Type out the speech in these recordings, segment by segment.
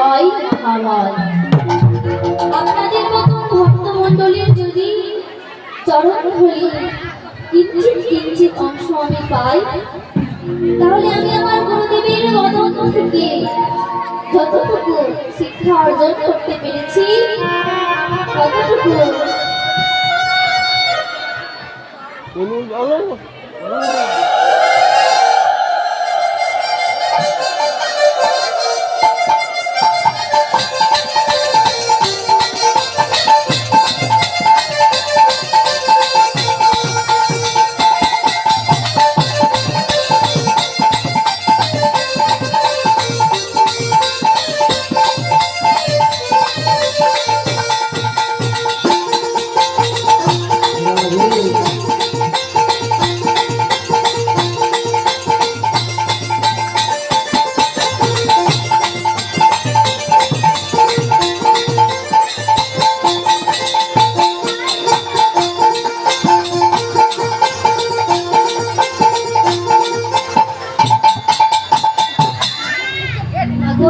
হয় খাওয়ার। আপনাদের মতন ভক্তমণ্ডলীর যদি চরণ ধরি কিঞ্চিত কিঞ্চিত অংশ আমি পাই, তাহলে আমি আমার গুরুদেবের বদন থেকে যতটুকু শিক্ষা অর্জন করতে পেরেছি ততটুকু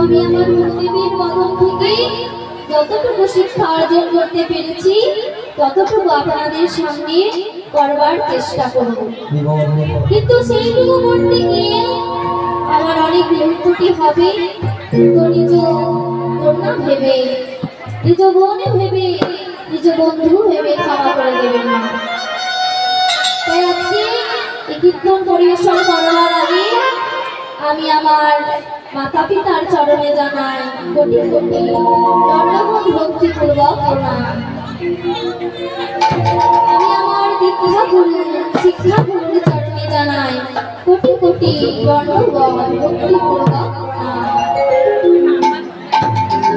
আমি আমার গুরুদেবের বদন থেকে যতটুকু শিক্ষা অর্জন করতে পেরেছি ততটুকু আপনাদের সামনে করবার চেষ্টা করব। কিন্তু সেইটুকু করতে গিয়ে আমার অনেক ভুল ত্রুটি হবে, তো নিজ কন্যা ভেবে, নিজ বোন ভেবে, নিজ বন্ধু ভেবে ক্ষমা করে দেবেন না। তাই আজকে এই কীর্তন পরিবেশন করবার আগে আমি আমার মাতা পিতার চরণে জানাই কোটি কোটি দণ্ডবত ভক্তিপূর্বক প্রণাম। আমি আমার দীক্ষা গুরু শিক্ষা গুরুর চরণে জানাই কোটি কোটি দণ্ডবত ভক্তিপূর্বক প্রণাম।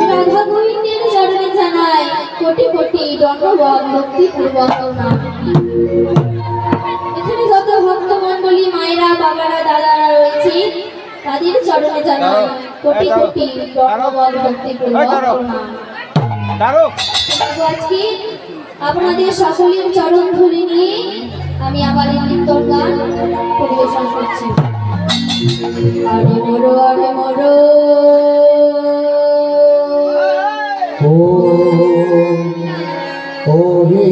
রাধা গোবিন্দের চরণে জানাই কোটি কোটি দণ্ডবত ভক্তিপূর্বক প্রণাম। এখানে যত ভক্তমণ্ডলী মায়েরা, বাবারা, দাদারা রয়েছে তাদের চরণে জানাই কোটি কোটি দণ্ডবত ভক্তিপূর্বক প্রণাম। আজকে আপনাদের সকলের চরণ ধরে নিয়ে আমি আমার এই কীর্তন গান পরিবেশন করছি। আরে মোরো আরে মোরো ও হে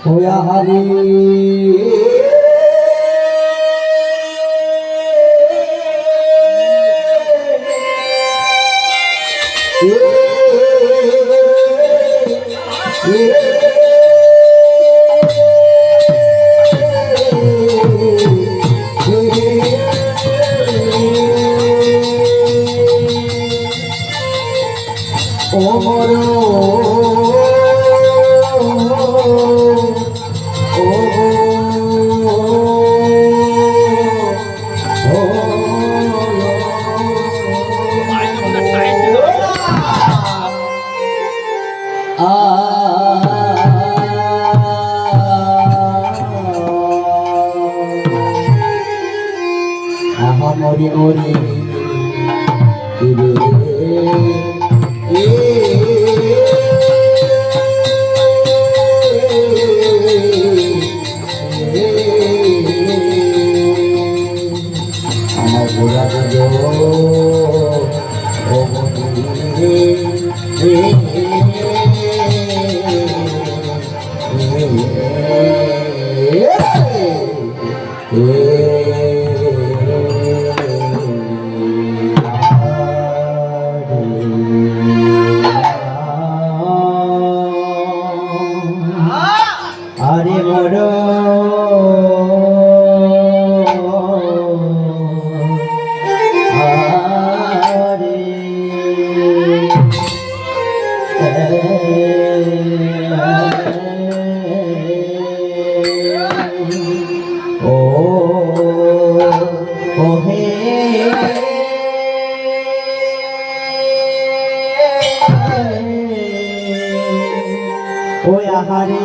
ওয়া হরি মরি মরি আমার গোড়া আরে মোরো আরে ও ও হে ও আহারে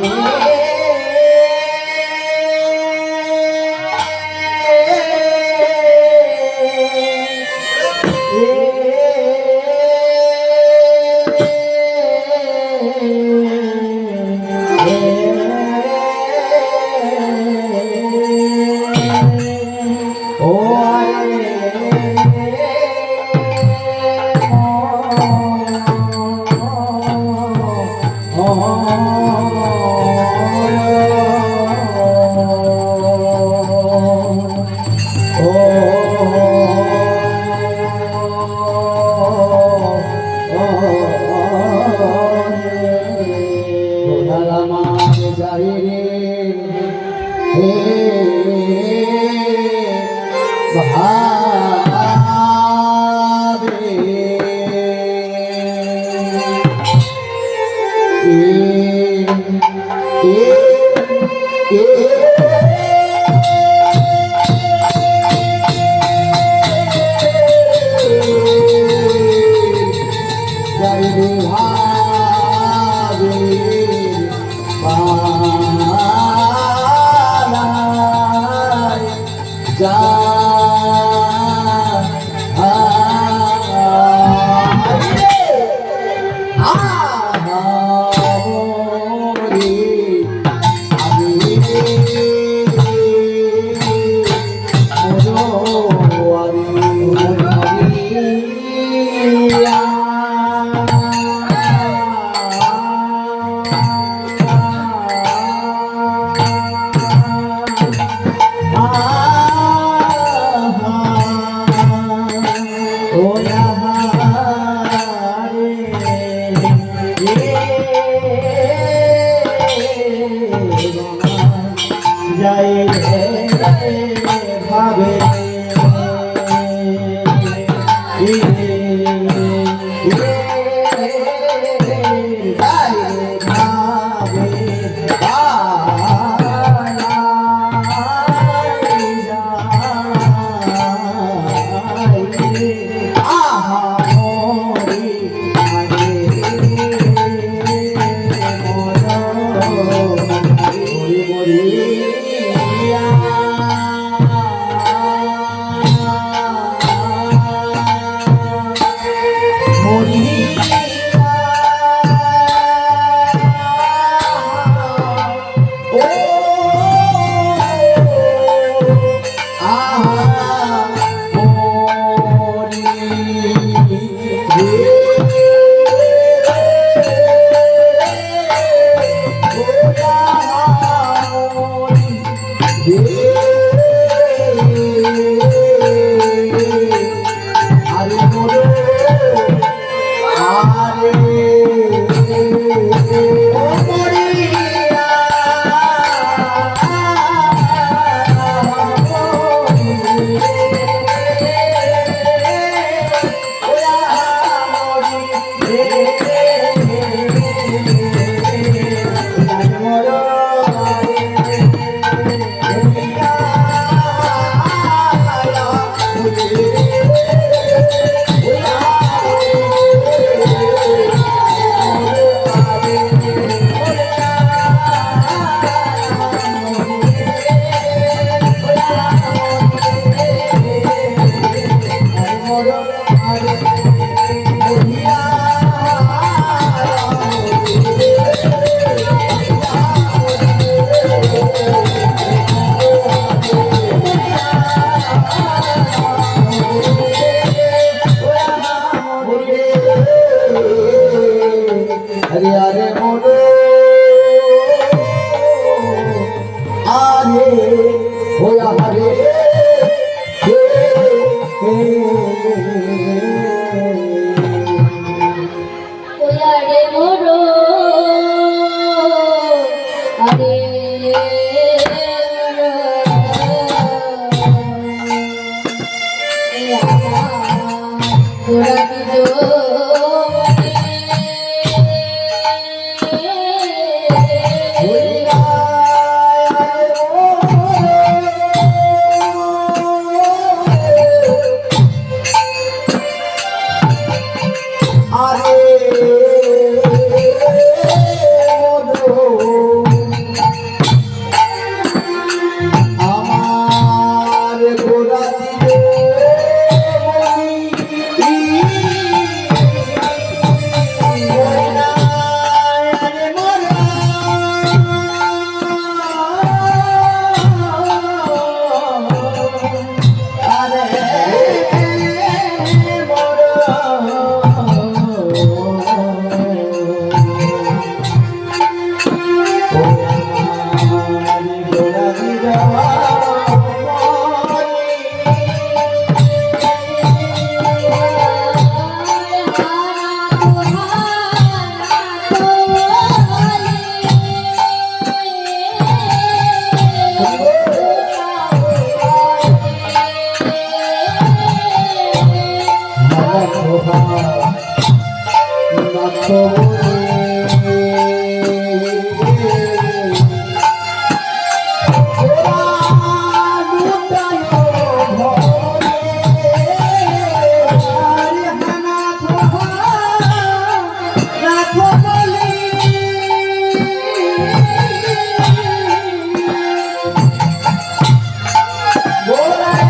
Bora!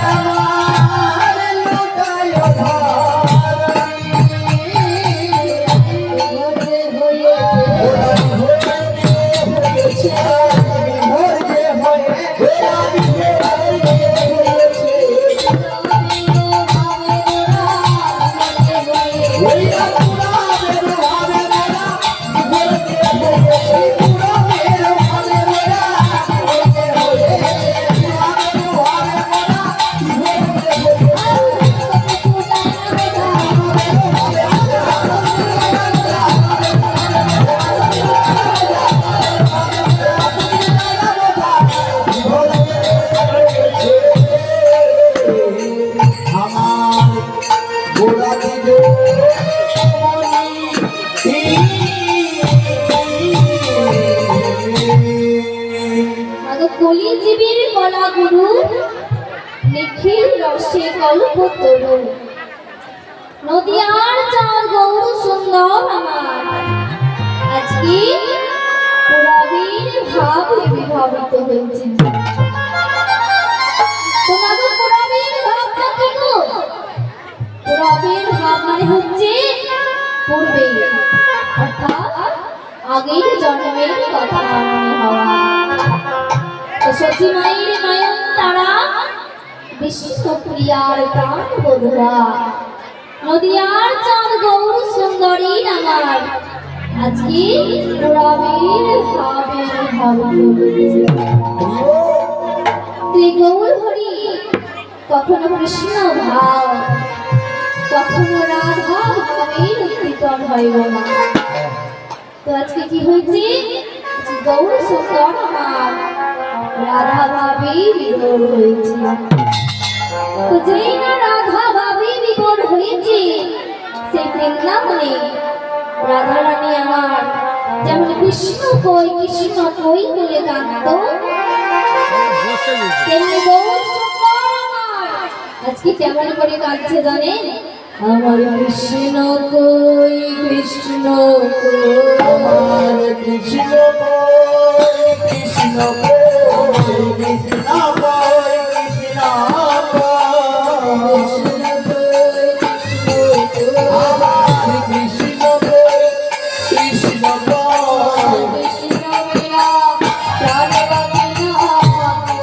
কলিজীবীর কলা গুরু নিখিল রসে কল্প তরু নদিয়ার চাঁদ গৌর সুন্দর আমার আজকে পুরাবীর ভাব বিভাবিত হয়েছে। তোমাদের পুরাবীর ভাবটা কি গো? পুরাবীর ভাব মানে হচ্ছে পূর্বে অর্থাৎ আগের জন্মের কথা মনে হওয়া। সতী মায়ের নয়ন তারা বিষ্ণুপ্রিয়ার প্রাণ বধুয়া নদিয়ার চাঁদ গৌর সুন্দরী আমার আজকে পুরাবীর ভাবের তুই গৌর হরি কখনো কৃষ্ণ ভাব কখনো রাধা ভাবের উদ্দীপন হইব না। তো আজকে কি হয়েছে? গৌর সুন্দর আমার রাধা ভাবে বিভোর হয়েছে। তো যেই না রাধা ভাবে বিভোর হয়েছে সেই বৃন্দাবনে রাধা রানী আমার যেমন কৃষ্ণ কই বলে কাঁদত তেমনি গৌর সুন্দর আমার আজকে কেমন করে কাঁদছে জানেন? আমার কৃষ্ণ কই আমার কৃষ্ণ কই কৃষ্ণ কই কৃষ্ণ কই কৃষ্ণ আমার কৃষ্ণ কই কৃষ্ণ কই কৃষ্ণ মেরা প্রাণ বাঁধনা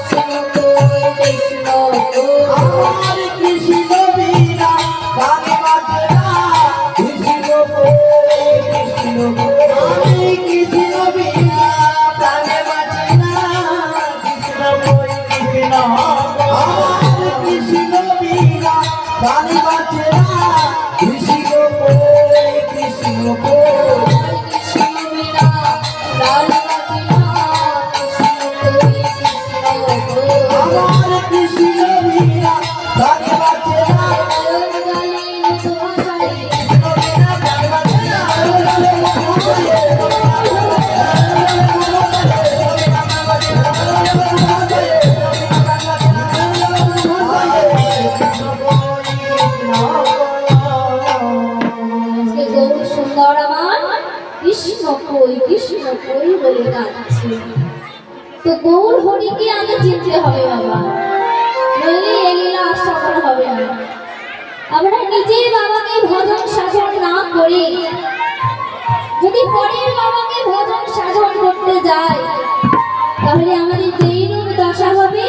কৃষ্ণ কই কৃষ্ণ কই আমার কৃষ্ণ বিনা প্রাণ বাঁধে না কৃষ্ণ কই কৃষ্ণ কই আমি কৃষ্ণ বিনা প্রাণ বাঁধে না কৃষ্ণ কই কৃষ্ণ আমার কৃষ্ণ বিনা প্রাণ বাঁধে না কৃষ্ণ কই কৃষ্ণ কই কৃষ্ণ মেরা প্রাণ বাঁধনা কৃষ্ণ কই কৃষ্ণ কই আমার কৃষ্ণ বিনা প্রাণ বাঁধে না সুন্দর আমার কৃষ্ণ কই বলে কাঁদছে। তো গৌর হরিকে আগে চিনতে হবে বাবা, নইলে এগুলা আশ্রমণ হবে না। আমরা নিজের বাবাকে ভজন সাধন না করে যদি পরের বাবাকে ভজন সাধন করতে যাই তাহলে আমাদের যেই রূপ দশা হবে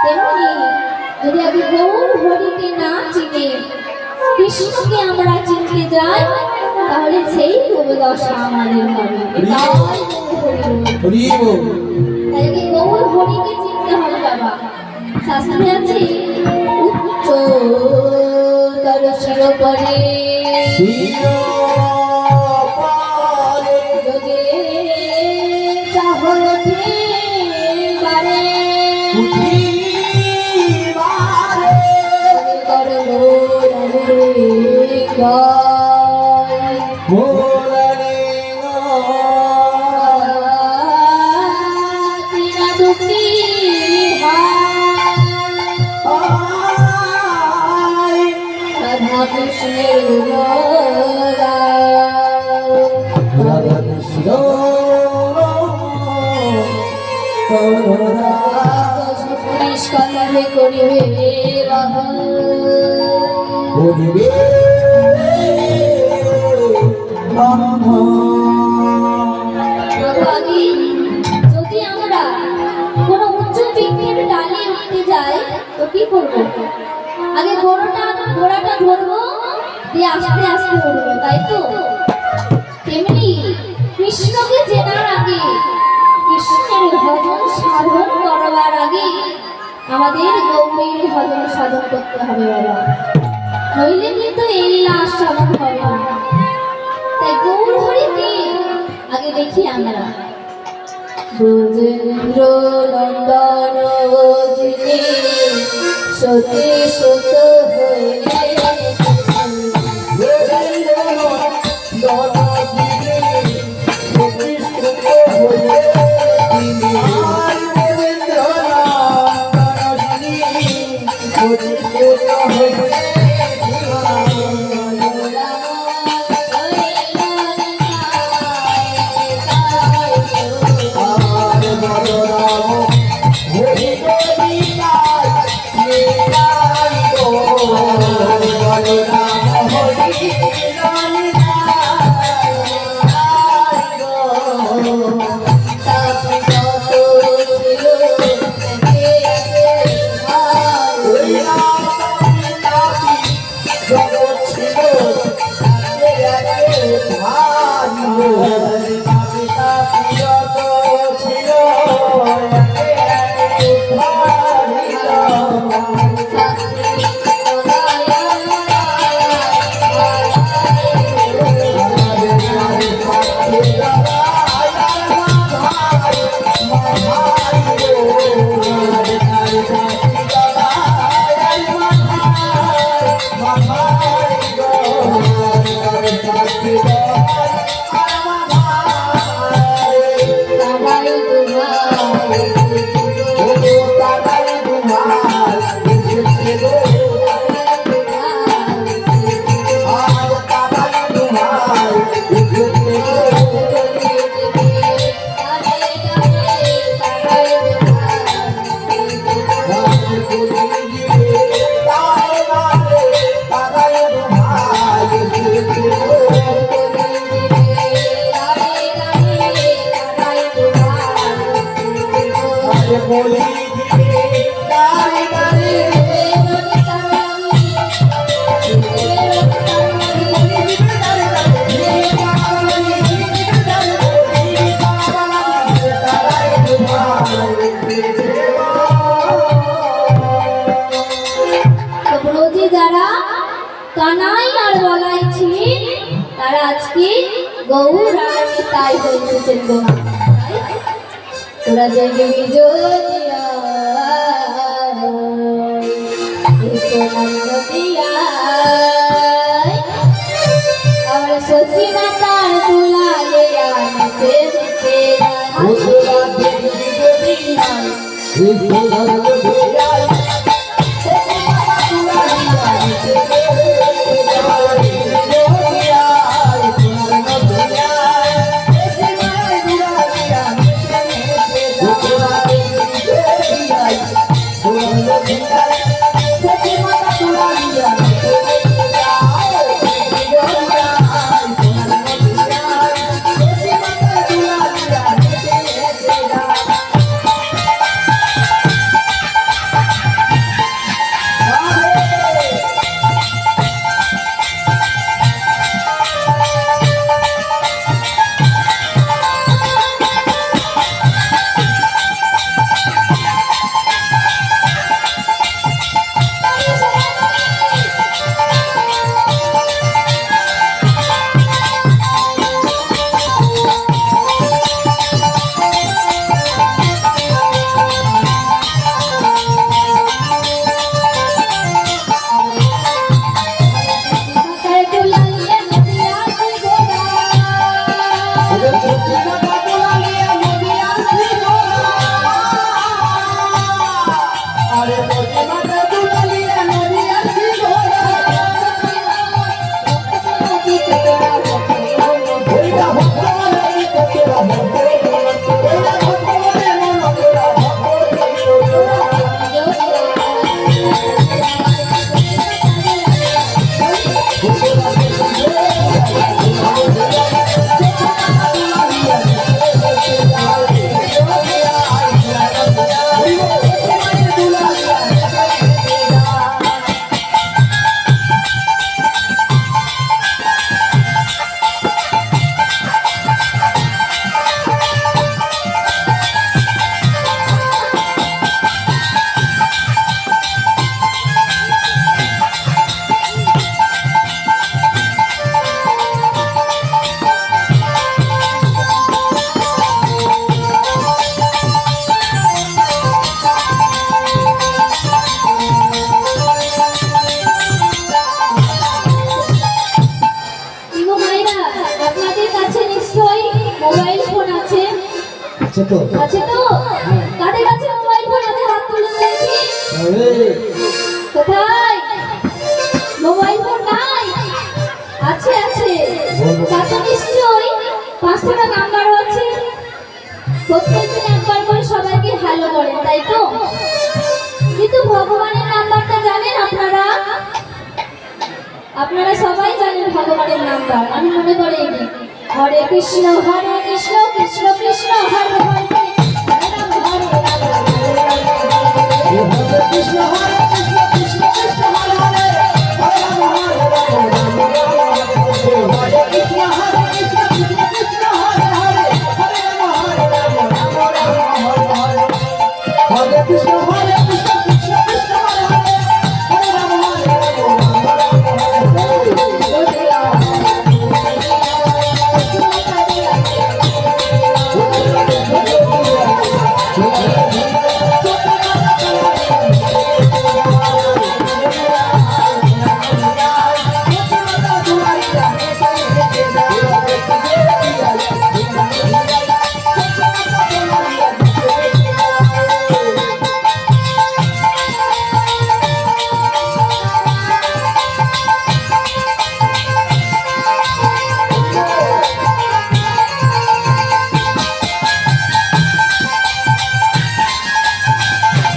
তেমনি যদি আগে গৌর হরিকে না চিনে কৃষ্ণকে আমরা চিনতে যাই তাহলে সেই রূপ দশা আমাদের হবে। তাই গৌর হরিকে চিনতে হবে বাবা। শাস্ত্রে আছে উচ্চ তর শিরোপরে যোগে চাহতে বারে করলো কৃষ্ণের স্কন্ধে করিবে যদি আমরা কোনো উচ্চ বৃক্ষের ডালে উঠতে যাই তো কি করবো? আগে ঘোড়াটা ধরবো দিয়ে আস্তে আস্তে উঠবো, তাই তো? তেমনি কৃষ্ণকে চেনার আগে কৃষ্ণের ভজন সাধন করবার আগে আমাদের গৌরীর ভজন সাধন করতে হবে বাবা, নইলে কিন্তু এই লীলা আশ্রমণ হবে না। তাই গৌর হরিকে আগে দেখি আমরা। ব্রজেন্দ্র নন্দন যিনি সতী সুত হইলে গোবিন্দ কানাই আর বলাই ছিলেন তারা আজকে গৌর আর তাই বলতেছেন গো তোরা জেগে বিজয়া আমার সত্যি মাতার তুলালে আনতে আছে তো কাদের কাছে মোবাইল ফোন আছে হাত তুলে দেখি কোথায়? মোবাইল ফোন নাই? আছে আছে, তাতে নিশ্চয়ই 500টা নাম্বারও আছে। প্রত্যেকদিন একবার করে সবাইকে হ্যালো করেন, তাই তো? কিন্তু ভগবানের নাম্বারটা জানেন আপনারা? আপনারা সবাই জানেন ভগবানের নাম্বার। আমি মনে করি হরে কৃষ্ণ কৃষ্ণ কৃষ্ণ হরে হরে, হরে রাম হরে রাম, হরে কৃষ্ণ কৃষ্ণ কৃষ্ণ হরে হরে, হরে রাম হরে রাম, হরে কৃষ্ণ কৃষ্ণ কৃষ্ণ হরে হরে, হরে রাম হরে রাম, রাম রাম হরে হরে, হরে কৃষ্ণ কৃষ্ণ কৃষ্ণ হরে হরে, হরে রাম হরে রাম, রাম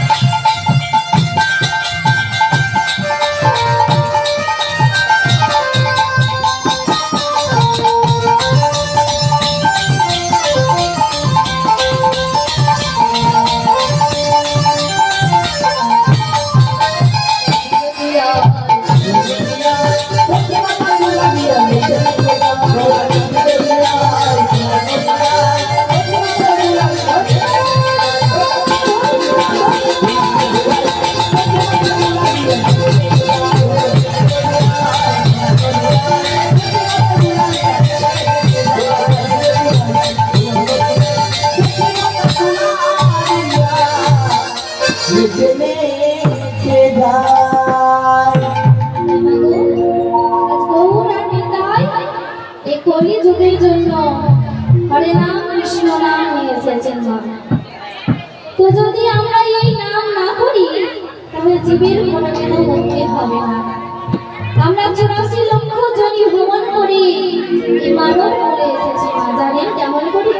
রাম কলিযুগের জন্য হরে নাম কৃষ্ণ নাম নিয়ে এসেছেন মা। তো যদি আমরা এই নাম না করি তাহলে জীবের কোনোদিনও মুক্তি হবে না। আমরা 84 লক্ষ জনি ভ্রমণ করি এই মানব বলে এসেছি মা। জানেন কেমন করি?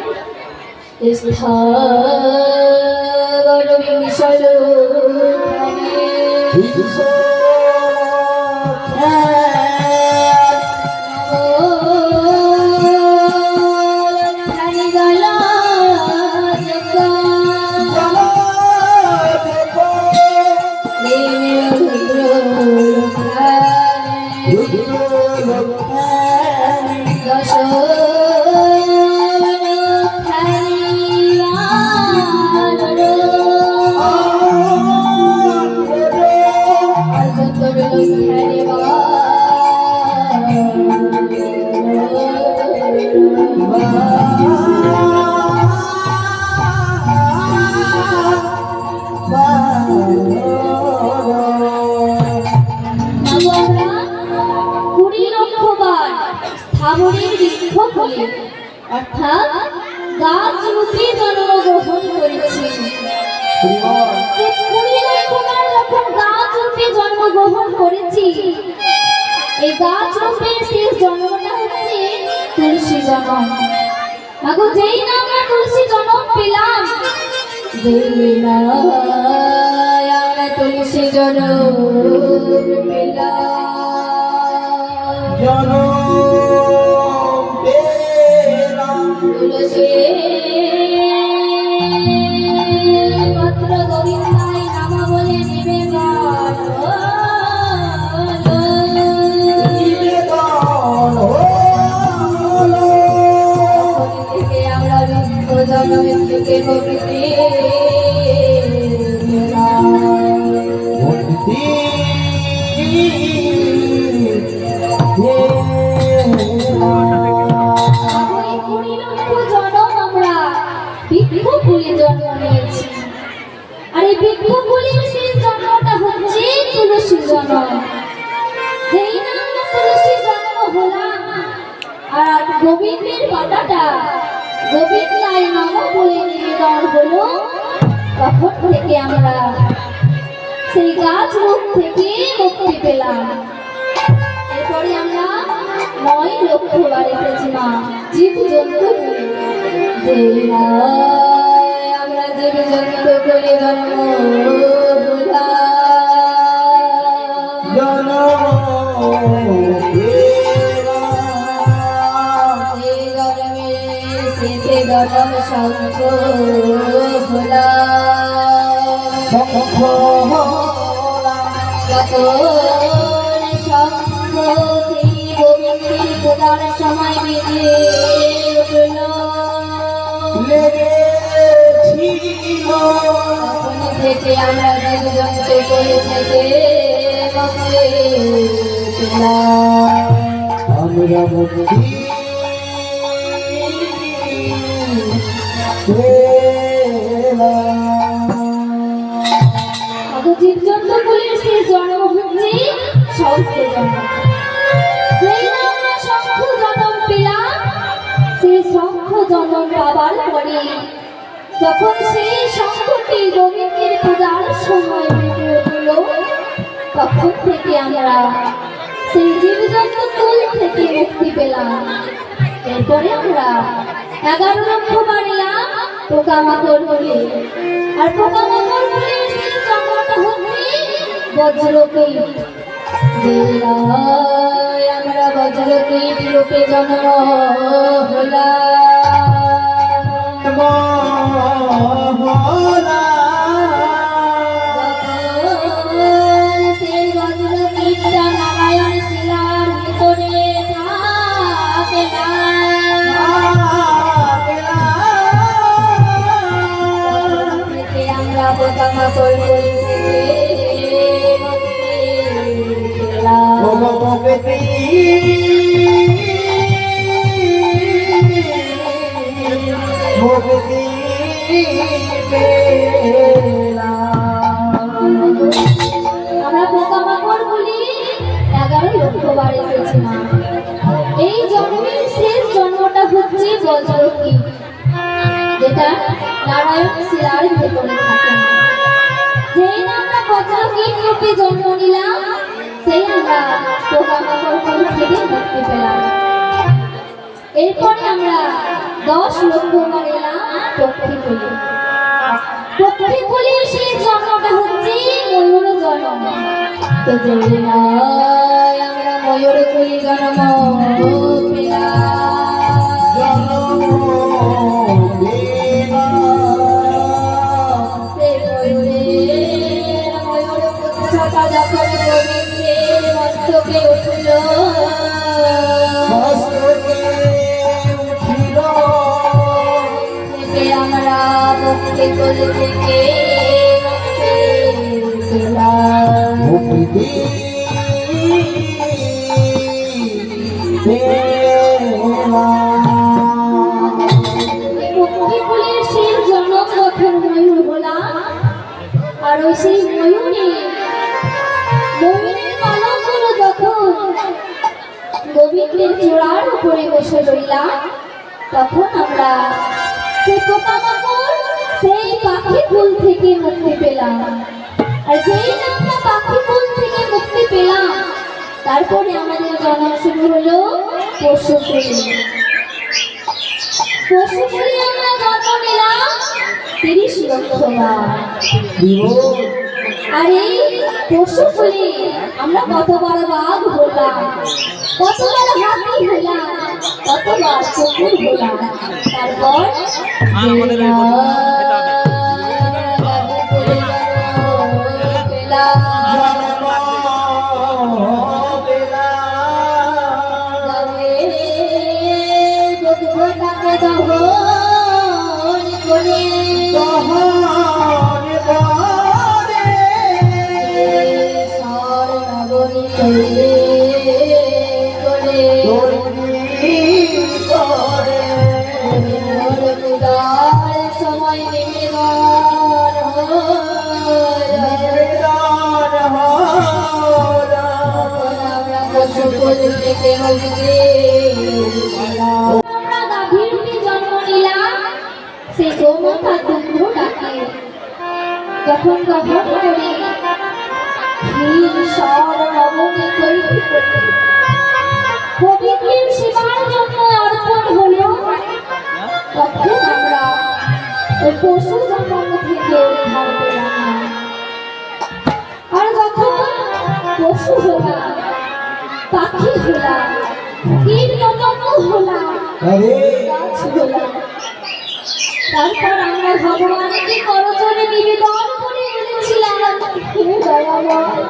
স্থাবর বিশাল অর্থাৎ গাছ রূপে জন্মগ্রহণ করেছি। যখন গাছ রূপে জন্মগ্রহণ করেছি, এই গাছ রূপে শেষ জন্মটা হচ্ছে তুলসী জন্ম। মাগো যেই না আমরা তুলসী জন্ম পেলাম, যেই না আমরা তুলসী জন্ম পেলাম, তুলসী পত্র গোবিন্দায় নাম বলে নিবেদন থেকে আমরা বৃদ্ধ জন্ম থেকে প্রকৃতি জন্ম নিয়েছি। আর এই বৃক্ষকুলের শেষ জন্মটা হচ্ছে তুলসী জন্ম। যেই না তুলসী জন্ম হলাম, আর গোবিন্দের পাতাটা গোবিন্দায় নাম বলে নিবেদন হলো, তখন থেকে আমরা সেই গাছ রূপ থেকে মুক্তি পেলাম। এরপরে আমরা 9 লক্ষ বার এসেছি মা জীব জন্তু আমরা জীব জন্তু করে জন্ম শেষে জন্ম শঙ্খ ভোলা পূজার সময় বেজে উঠল তখন থেকে আমরা জীবজন্তু করে থেকে আমরা মুক্তি জীবজন্তুগুলির সেই জন্ম হচ্ছে শঙ্খ জন্ম। যেই না আমরা শঙ্খ জন্ম পেলাম, সেই শঙ্খ জন্ম পাবার পরে যখন সেই শঙ্খটি গোবিন্দের পূজার সময় বেজে উঠল তখন থেকে আমরা সেই জীবজন্তু কুল থেকে মুক্তি পেলাম। এরপরে আমরা 11 লক্ষ বার এলাম পোকামাকড় বলে, আর পোকামাকড় বলে সেই জন্মটা হচ্ছে বজ্রকীট। আমরা বজ্রকীট রূপে জন্ম হলাম। সেই বজ্রকীটটা নারায়ণ শিলার ভিতরে থাকে না। আমরা পোকামাকড় বলে আমরা পোকামাকড় বলি 11 লক্ষ বার এসেছি মা। এই জন্মের শেষ জন্মটা হচ্ছে বজ্রকীট, যেটা নারায়ণ শিলার ভেতরে থাকে। যেই না আমরা বজ্রকীট রূপে জন্ম নিলাম, সেই আমরা পোকামাকড় থেকে মুক্তি পেলাম। এরপরে আমরা 10 লক্ষ বার এলাম পক্ষীকুলে। পক্ষীকুলের সেই জন্মটা হচ্ছে ময়ূর জন্ম। তো যেই না আমরা ময়ূর কুলে জন্ম পেলাম, যখন গোবিন্দের মস্তকে উঠল থেকে আমরা পক্ষীকুল থেকে পক্ষীকুলের শেষ জন্ম যখন ময়ূর হলাম, আর ওই সেই ময়ূরের পালকগুলো যখন গোবিন্দের চূড়ার উপরে বসে রইলাম, তখন আমরা সেই পোকামাকড় সেই পাখিকুল থেকে মুক্তি পেলাম। আর যেই না আমরা পাখিকুল থেকে মুক্তি পেলাম, তারপরে আমাদের জন্ম শুরু হলো পশুকুলে। পশুকুলে আমরা জন্ম নিলাম 30 লক্ষ বার। আর এই পশুকুলে আমরা কতবার বাঘ হলাম, কতবার হাতি হলাম, কতবার কুকুর হলাম। তারপর সময় আমরা গাভীর রূপে জন্ম নিলাম, সেই গোমাতা দুগ্ধ ডাকে যখন গ্রহণ করে সব নবমী তৈরি করে পবিত্রের সেবার জন্য অর্পণ হলো, তখন আমরা ওই পশু জন্ম থেকে উদ্ধার পেলাম। আর যখন পশু হলাম, পাখি হলাম, কীট পতঙ্গ হলাম, গাছ হলাম, তারপর আমরা ভগবানকে করজোড়ে নিবেদন করে বলেছিলাম, হে দয়াময়,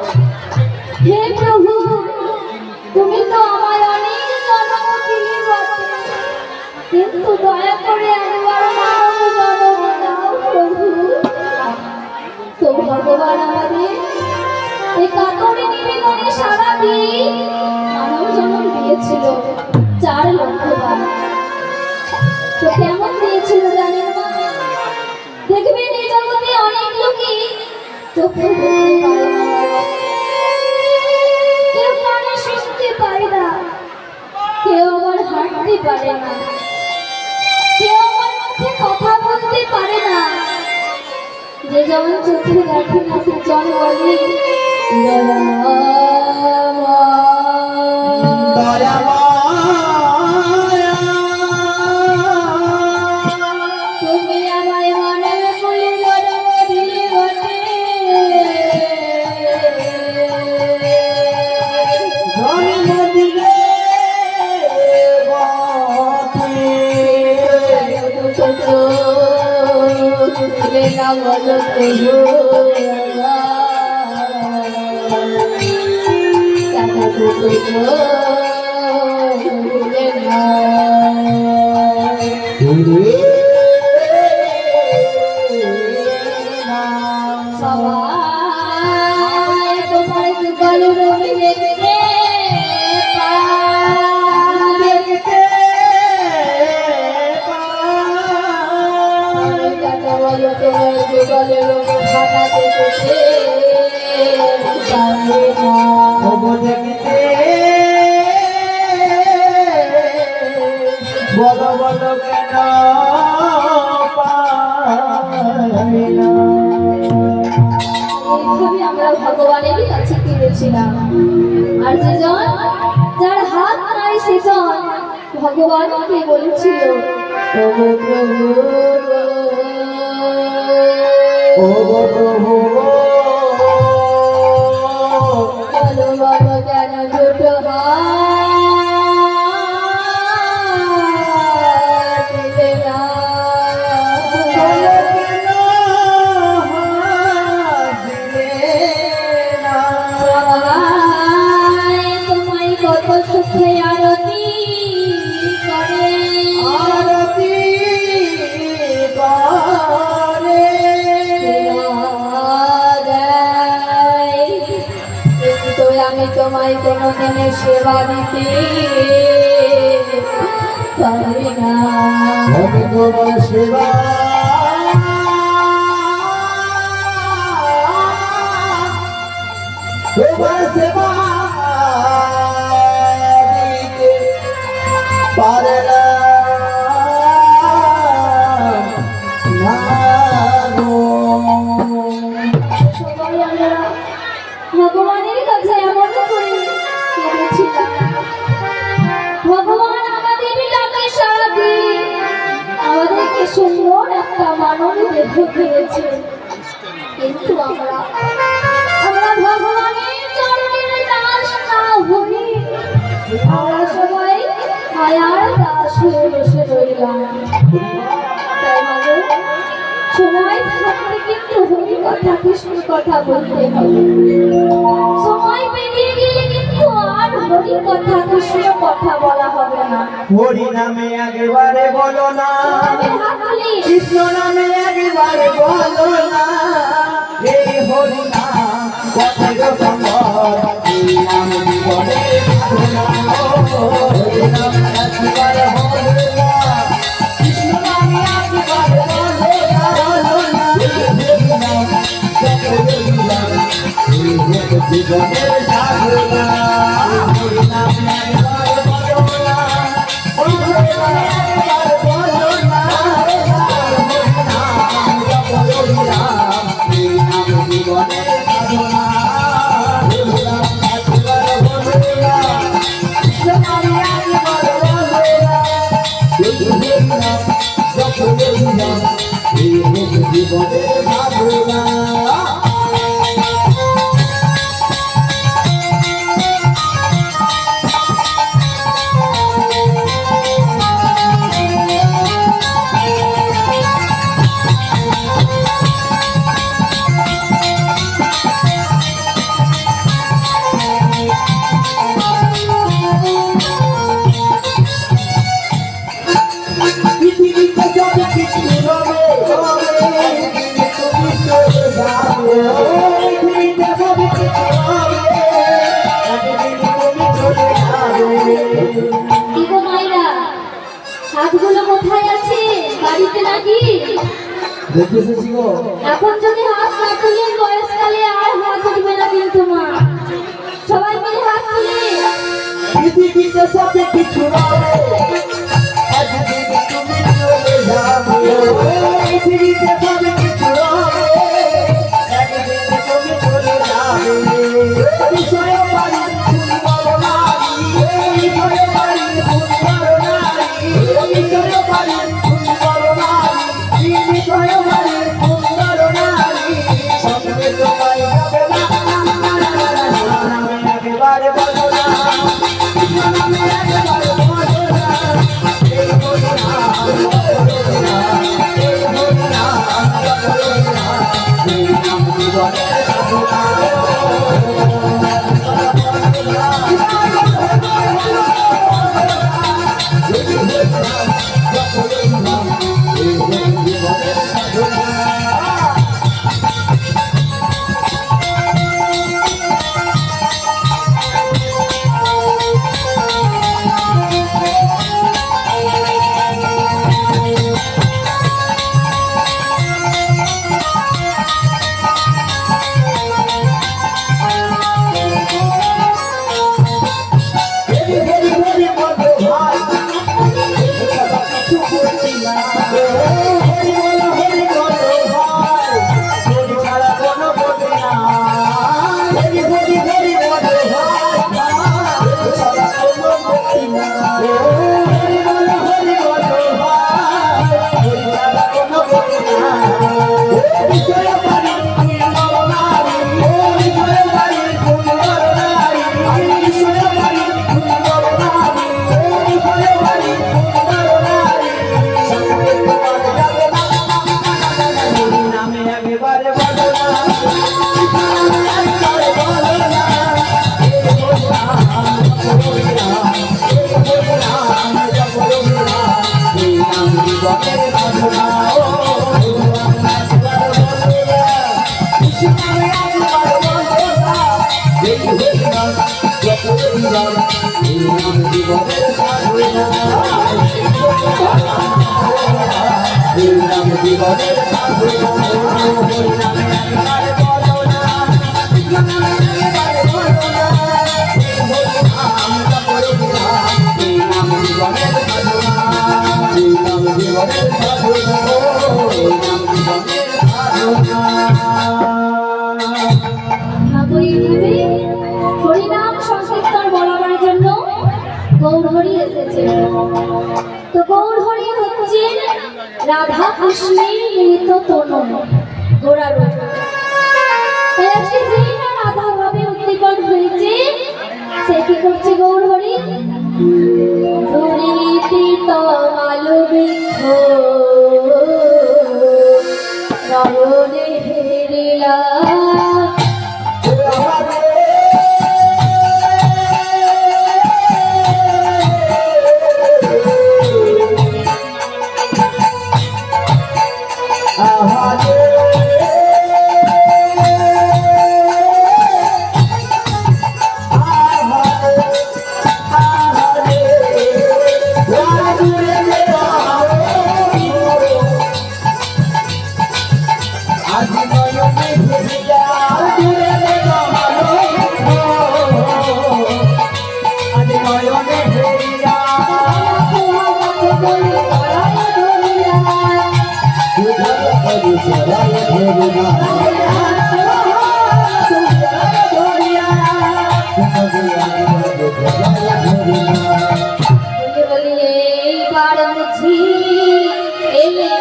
হে প্রভু, তুমি তো আমায় অনেক জন্ম দিলে বটে, কিন্তু দয়া করে একবার মানব জন্ম দাও প্রভু। তো ভগবান আমাদের এই কাতরে নিবেদনে সারা দিয়ে মানব জন্ম দিয়েছিল 4 লক্ষ বার। তো কেমন দিয়েছিল জানেন না? দেখবেন এই জগতে অনেক লোকই চোখে দেখতে পায় না, কেউ কানে শুনতে পায় না, কেউ আবার হাঁটতে পারে না, কেউ আমার মুখে কথা বলতে পারে না। যে যেমন চোখে দেখে না সে জন বলে তুমি আমায় মনের ফুলে জন্ম দিলে বটে, না বলো সবাই তোমার যুগল রবি দেখতে বলো তোমার যুগল রবি খানা দেখতে বলো বলো কেন এইভাবে আমরা ভগবানেরই কাছে ফিরেছিলাম। আর যেজন যার হাত নাই সেজন ভগবানকে বলেছিল, প্রভু প্রভু ও প্রভু বলো বলো কেন দুটো হাত দিলে না? সবাই তোমায় কত সুখে আরতি করে, কিন্তু আমি তোমায় কোনো দিনের সেবা দিতে পারি না। সেবা তোমার সেবা দিতে পারে না সবাই আমরা ভগবানের কাছে এমন করে কেঁদেছিলাম। ভগবান আমাদের ডাকে সাড়া দিয়ে আমাদেরকে সুন্দর একটা মানব দেহ দিয়েছে, কিন্তু আমরা ভগবানের চরণের দাস না হয়ে আমরা সবাই মায়ার দাস হয়ে বসে রইলাম। তাই মাগো, সময় থাকতে কিন্তু হরি কথা কৃষ্ণ কথা বলতে হবে, সময় পেরিয়ে গেলে কিন্তু আর হরি কথা কৃষ্ণ কথা বলা হবে না। হরি নামে একেবারে বলো না, কৃষ্ণ নামে একেবারে বলো না, এই হরি নাম পথের সম্বর, এই নাম জীবনের সাধনা, হরি নাম একেবারে বলো না, কৃষ্ণ নামে একেবারে বলো না, হরি নাম জীবনের সাধনা, হরি নাম একেবারে বলো না, জীবনের সাধনা। জীবনের ভাবনা পৃথিবীতে যত কিছু রবে একদিন তুমি চলে যাবে পৃথিবীতে যত কিছু রবে একদিন তুমি চলে যাবে কি গো মাইরা, হাতগুলো কোথায় আছে? বাড়িতে নাকি? দেখে এসেছি গো এখন যদি হাত না তুলে বয়সকালে আর হাত উঠবে না কিন্তু মা। সবাই মিলে হাত তুলে। পৃথিবীতে যত কিছু রবে একদিন তুমি চলে যাবে পৃথিবীতে যত কিছু রবে একদিন তুমি চলে যাবে বিষয় পারি সুন্দর নারী বিষয় পারি সুন্দর নারী বিষয় পারি সুন্দর নারী বিষয় পারি সুন্দর নারী সঙ্গে তোমায় যাবে না একেবারে বলো না একেবারে বলো না এই বলো না বলো না এই বলো না বলো না এই নাম জীবনের সাধনা হরিনাম সংকীর্তন বলাবার জন্য গৌরহরি এসেছে। তো গৌরহরি হচ্ছেন রাধা কৃষ্ণের মিলিত তনু গোড়ারূপ। তাই আজকে যেই না রাধা ভাবে উদ্দীপন হয়েছে, সে কি করছে গৌরহরি? ধরিতে তমালু বৃক্ষ নয়নে হেরিলা এইবার বুঝি এলে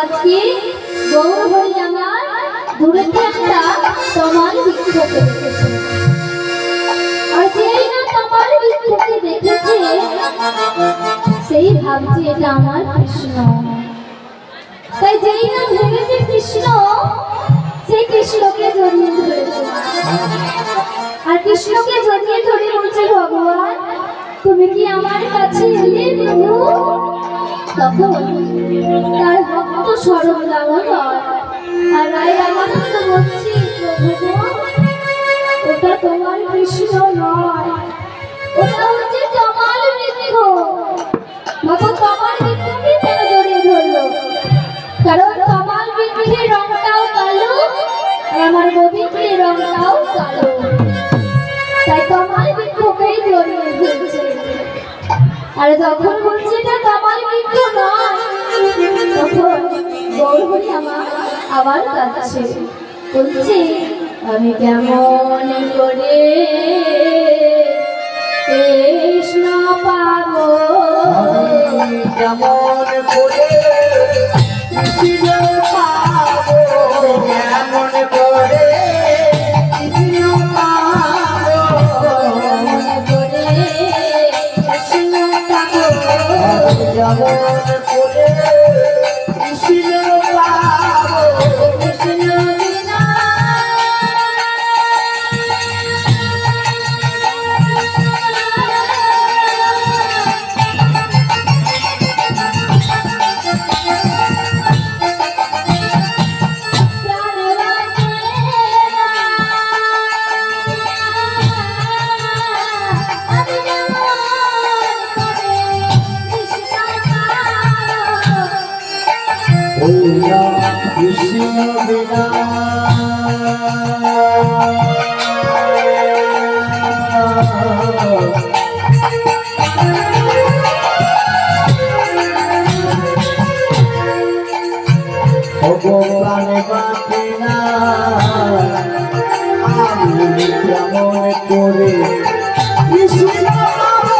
আজকে গৌর হরি আমার দূরেতে একটা তমাল বৃক্ষকে দেখেছে, আর যেই না তমাল বৃক্ষকে দেখেছে সেই ভাবছে এটা আমার কৃষ্ণ। তাই যেই না ভেবেছে কৃষ্ণ, সেই কৃষ্ণকে জড়িয়ে ধরেছে, আর কৃষ্ণকে জড়িয়ে ধরে বলছে ভগবান তুমি কি আমার কাছে এলে প্রভু? তখন তার ভক্ত স্বরূপ দামোদর আর রায় রামানন্দ বলছি প্রভু ওটা তোমার কৃষ্ণ নয়, ওটা হচ্ছে তমাল বৃক্ষ। বাবা তমাল বৃক্ষকে কেন জড়িয়ে ধরলো? কারণ তমাল বৃক্ষের রংটাও কালো আর আমার গোবিন্দের রংটাও কালো, তাই তমাল বৃক্ষকেই জড়িয়ে ধরছে। আর যখন বলছে না তমাল বৃক্ষ নয়, তখন গৌর হরি আমার আবার কাঁদছে, বলছে আমি কেমন করে কৃষ্ণ পাবো, কেমন করে কৃষ্ণ পাবো, কেমন করে কৃষ্ণ পাবো, কেমন করে কৃষ্ণ পাবো, কেমন করে কৃষ্ণ পাবো, কৃষ্ণ বিনা কৃষ্ণ বিনা ভগবানে বাঁচে না, আমি কেমন করে কৃষ্ণ পাবো,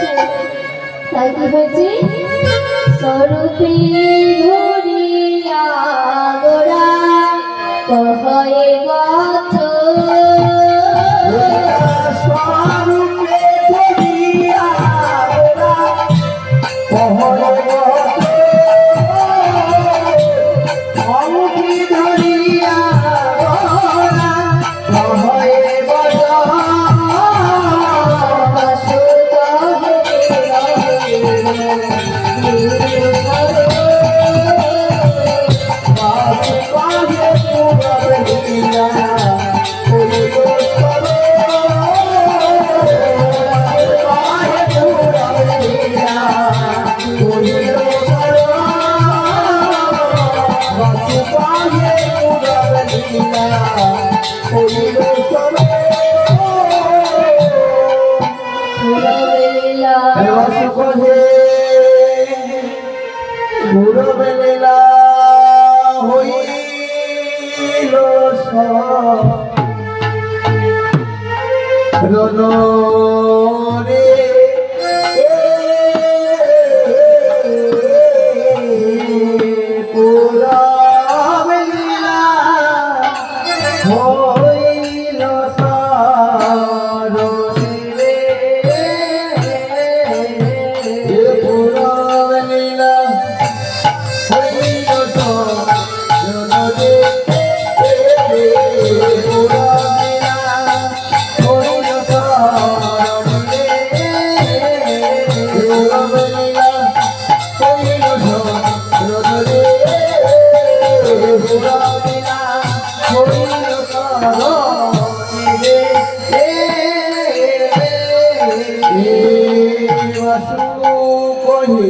হয়েছে। তাই কি হয়েছে? স্বরূপে ধরিয়া গোরা কহয়ে গথ স্বরূপে ধরিয়া গোরা কহয়ে গথ অমুখী ধরিয়া গোরা কহয়ে গথ পুরবেলা হইল রনরে পুরবেলা হইল সররে পুরবেলা হইল সররে পুরবেলা হইল সররে পুরবেলা হইল সররে পুরবেলা হইল সররে বাসু কহি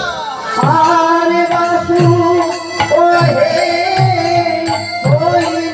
Hare Basu, oh hey, oh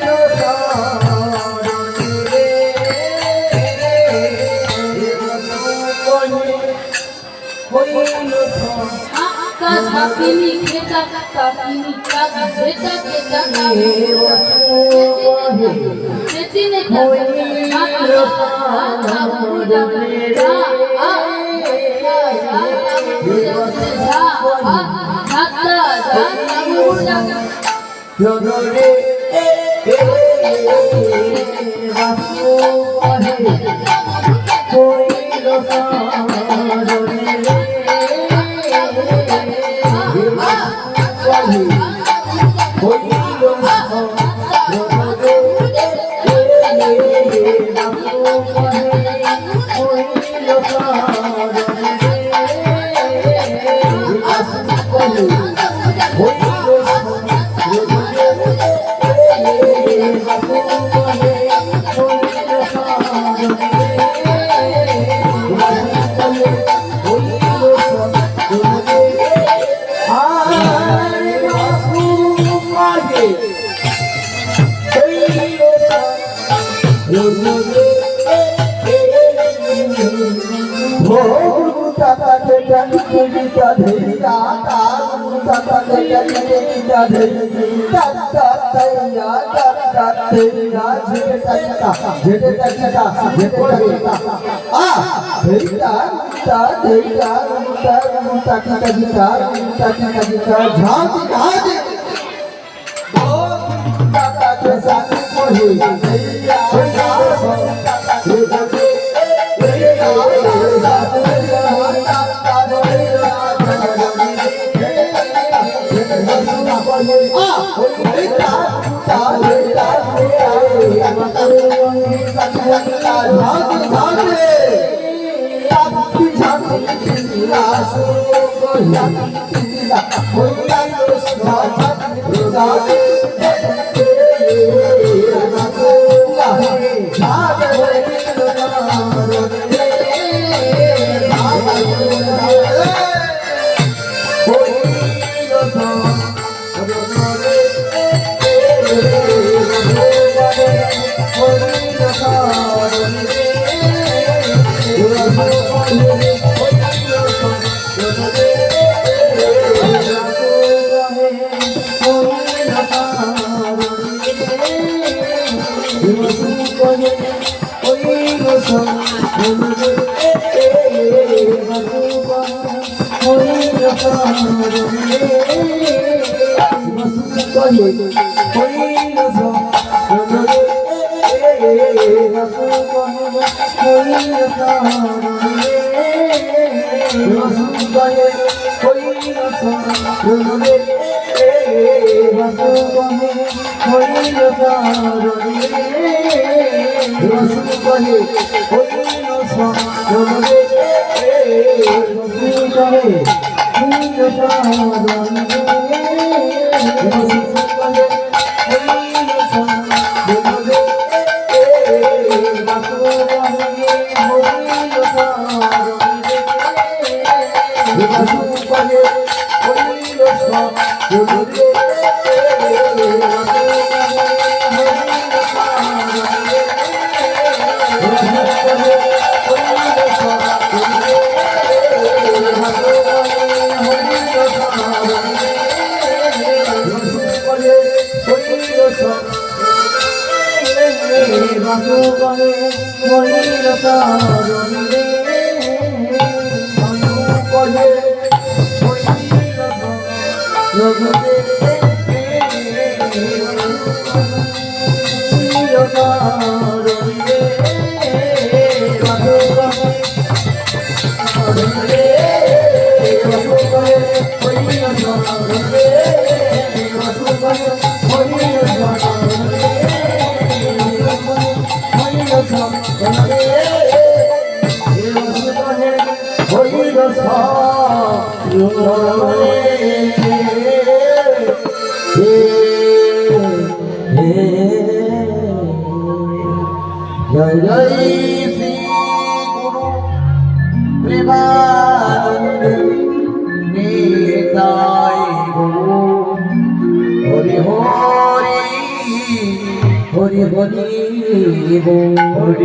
जय जय श्री गुरु प्रेमानंद निताय गुरु हरि हरि हरि हरि बोल।